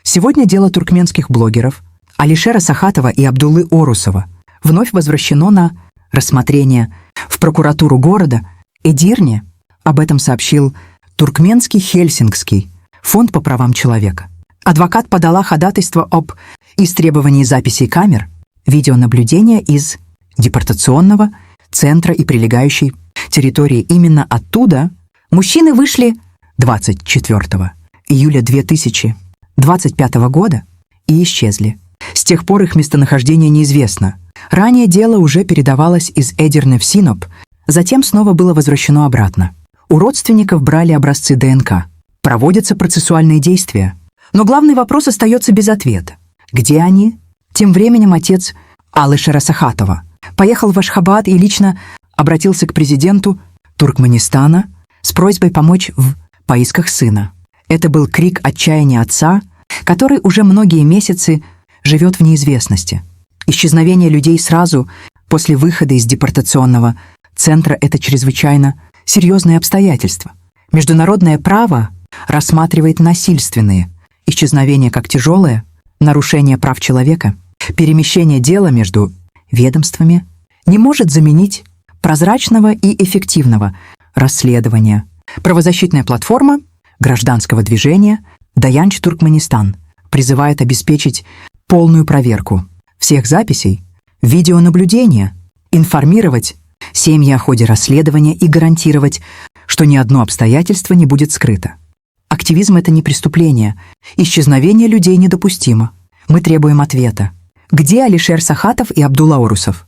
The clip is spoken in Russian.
Сегодня дело туркменских блогеров Алишера Сахатова и Абдуллы Орусова вновь возвращено на рассмотрение в прокуратуру города Эдирне. Об этом сообщил Туркменский Хельсингский фонд по правам человека. Адвокат подала ходатайство об истребовании записей камер видеонаблюдения из депортационного центра и прилегающей территории. Именно оттуда мужчины вышли 24 июля 2025 года и исчезли. С тех пор их местонахождение неизвестно. Ранее дело уже передавалось из Эдирне в Синоп, затем снова было возвращено обратно. У родственников брали образцы ДНК. Проводятся процессуальные действия. Но главный вопрос остается без ответа. Где они? Тем временем отец Алишера Сахатова поехал в Ашхабад и лично обратился к президенту Туркменистана с просьбой помочь в поисках сына. Это был крик отчаяния отца, который уже многие месяцы живет в неизвестности. Исчезновение людей сразу после выхода из депортационного центра – это чрезвычайно серьезное обстоятельство. Международное право рассматривает насильственные исчезновения как тяжелое нарушение прав человека. Перемещение дела между ведомствами не может заменить прозрачного и эффективного расследования. Правозащитная платформа гражданского движения «Даянч Туркменистан» призывает обеспечить полную проверку всех записей, видеонаблюдения, информировать семьи о ходе расследования и гарантировать, что ни одно обстоятельство не будет скрыто. Активизм — это не преступление. Исчезновение людей недопустимо. Мы требуем ответа. Где Алишер Сахатов и Абдулла Орусов?